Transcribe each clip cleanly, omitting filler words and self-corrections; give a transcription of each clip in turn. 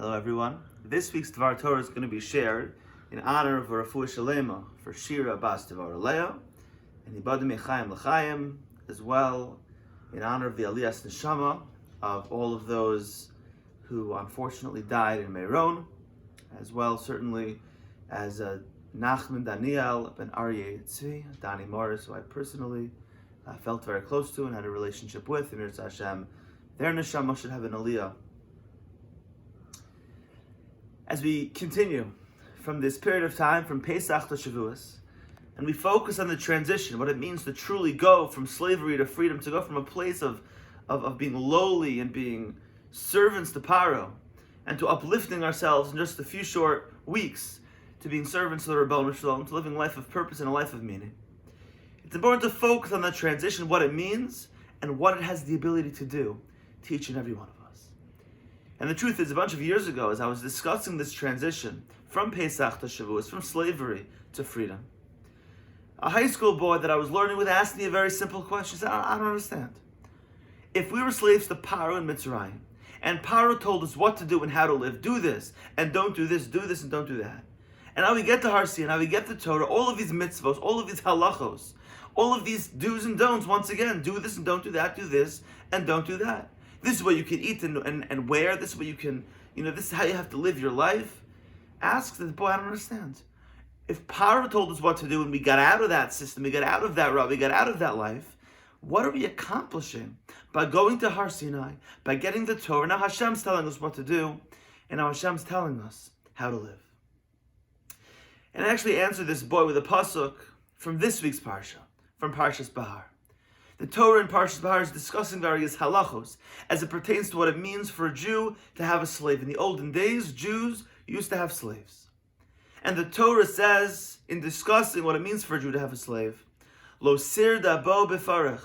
Hello everyone. This week's Dvar Torah is going to be shared in honor of Refuah Sheleimah for Shira Bat Devorah Leah and Ibadim Echaim L'chaim, as well in honor of the aliyas neshomah of all of those who unfortunately died in Meron, as well certainly as Nachman Daniel and Aryeh Tzvi, Donny Morris, who I personally felt very close to and had a relationship with. Emir Hashem, their neshomah should have an aliyah. As we continue from this period of time, from Pesach to Shavuos, and we focus on the transition, what it means to truly go from slavery to freedom, to go from a place of being lowly and being servants to Paro, and to uplifting ourselves in just a few short weeks, to being servants to the Rebbeinu Shalom, to living a life of purpose and a life of meaning. It's important to focus on that transition, what it means, and what it has the ability to do to each and every one of us. And the truth is, a bunch of years ago, as I was discussing this transition from Pesach to Shavuos, from slavery to freedom, a high school boy that I was learning with asked me a very simple question. He said, I don't understand. If we were slaves to Paro and Mitzrayim, and Paro told us what to do and how to live, do this, and don't do this and don't do that, and now we get to Har Sinai, now we get to Torah, all of these mitzvos, all of these halachos, all of these do's and don'ts, once again, do this and don't do that, do this and don't do that. This is what you can eat and wear. This is what you can, this is how you have to live your life. Ask the boy, I don't understand. If Paro told us what to do and we got out of that system, we got out of that route, we got out of that life, what are we accomplishing by going to Har Sinai, by getting the Torah? Now Hashem's telling us what to do, and now Hashem's telling us how to live. And I actually answered this boy with a pasuk from this week's Parsha, from Parshas Behar. The Torah in Parshas Behar is discussing various halachos as it pertains to what it means for a Jew to have a slave. In the olden days, Jews used to have slaves. And the Torah says, in discussing what it means for a Jew to have a slave, Lo sirda bo befarech,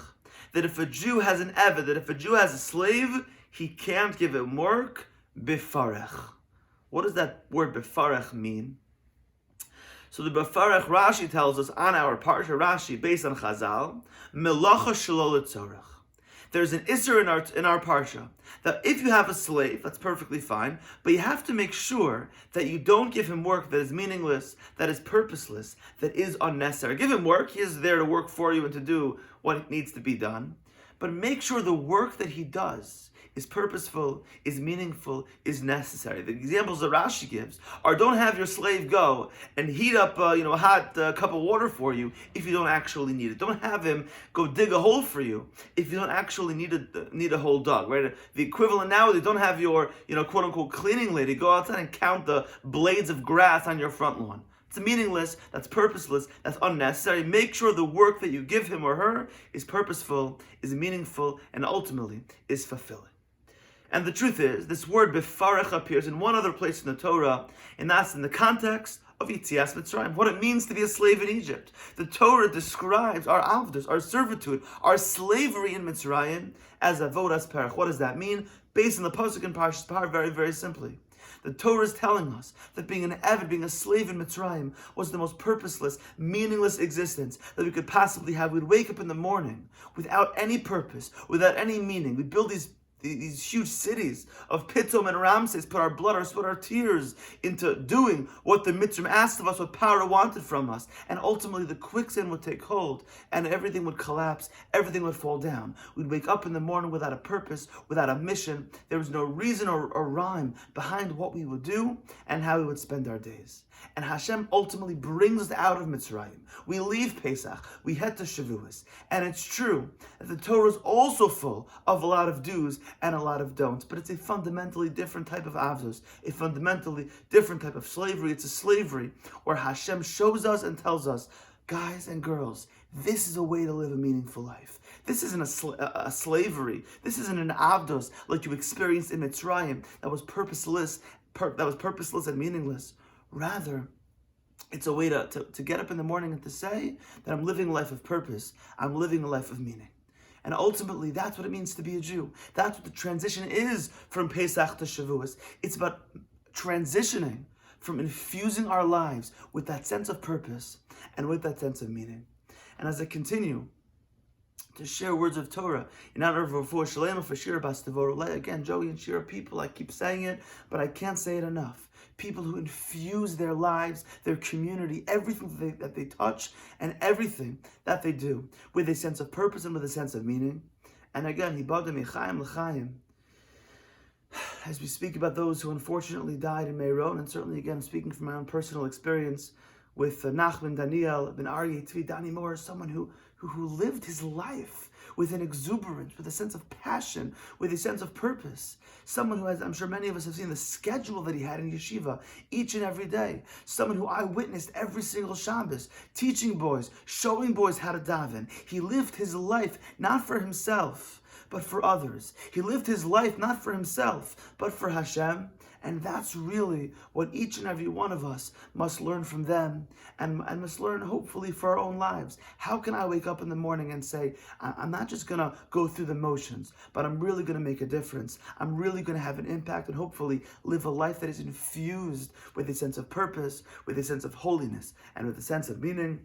that if a Jew has an eved, that if a Jew has a slave, he can't give him work, befarech. What does that word befarech mean? So the Befarech Rashi tells us on our Parsha Rashi, based on Chazal, Melacha Shelo L'Tzorach. There's an Isser in our Parsha that if you have a slave, that's perfectly fine, but you have to make sure that you don't give him work that is meaningless, that is purposeless, that is unnecessary. Give him work, he is there to work for you and to do what needs to be done, but make sure the work that he does is purposeful, is meaningful, is necessary. The examples that Rashi gives are: don't have your slave go and heat up a hot cup of water for you if you don't actually need it. Don't have him go dig a hole for you if you don't actually need a hole dug. Right? The equivalent now is don't have your quote unquote cleaning lady go outside and count the blades of grass on your front lawn. It's meaningless, that's purposeless, that's unnecessary. Make sure the work that you give him or her is purposeful, is meaningful, and ultimately is fulfilling. And the truth is, this word befarech appears in one other place in the Torah, and that's in the context of Yitzias Mitzrayim, what it means to be a slave in Egypt. The Torah describes our avdus, our servitude, our slavery in Mitzrayim as avodas perach. What does that mean? Based on the pasuk in Parshas Behar, very, very simply. The Torah is telling us that being an eved, being a slave in Mitzrayim, was the most purposeless, meaningless existence that we could possibly have. We'd wake up in the morning without any purpose, without any meaning. We'd build these huge cities of Pitom and Ramses, put our blood, our sweat, our tears into doing what the Mitzrayim asked of us, what Paro wanted from us. And ultimately the quicksand would take hold and everything would collapse, everything would fall down. We'd wake up in the morning without a purpose, without a mission. There was no reason or rhyme behind what we would do and how we would spend our days. And Hashem ultimately brings us out of Mitzrayim. We leave Pesach, we head to Shavuos. And it's true that the Torah is also full of a lot of do's and a lot of don'ts, but it's a fundamentally different type of avdos, a fundamentally different type of slavery. It's a slavery where Hashem shows us and tells us, guys and girls, this is a way to live a meaningful life. This isn't a slavery. This isn't an avdos like you experienced in Mitzrayim that was purposeless and meaningless. Rather, it's a way to get up in the morning and to say that I'm living a life of purpose. I'm living a life of meaning. And ultimately, that's what it means to be a Jew. That's what the transition is from Pesach to Shavuos. It's about transitioning from infusing our lives with that sense of purpose and with that sense of meaning. And as I continue to share words of Torah in honor of Refuah Sheleimah for Shira Bat Devorah Leah. Again, Joey and Shira people, I keep saying it, but I can't say it enough. People who infuse their lives, their community, everything that they touch, and everything that they do with a sense of purpose and with a sense of meaning. And again, Hibada Mechaim L'chaim. As we speak about those who unfortunately died in Meron, and certainly again speaking from my own personal experience with Nachman Daniel, Aryeh Tzvi, Donny Morris, someone who lived his life with an exuberance, with a sense of passion, with a sense of purpose. Someone who has, I'm sure many of us have seen the schedule that he had in yeshiva each and every day. Someone who I witnessed every single Shabbos, teaching boys, showing boys how to daven. He lived his life not for himself, but for others. He lived his life not for himself, but for Hashem. And that's really what each and every one of us must learn from them and must learn hopefully for our own lives. How can I wake up in the morning and say, I'm not just going to go through the motions, but I'm really going to make a difference. I'm really going to have an impact and hopefully live a life that is infused with a sense of purpose, with a sense of holiness, and with a sense of meaning.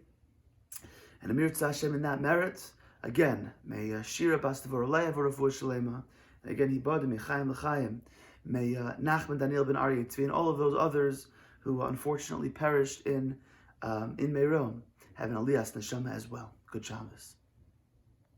And Amir Tzashem in that merit, again, may Shira Bat Devorah Leah for Refuah Sheleimah. And again, Hibada Mechaim L'chaim. May Nachman Daniel ben Aryeh Tzvi and all of those others who unfortunately perished in Meron have an aliyas neshomah as well. Good Shabbos.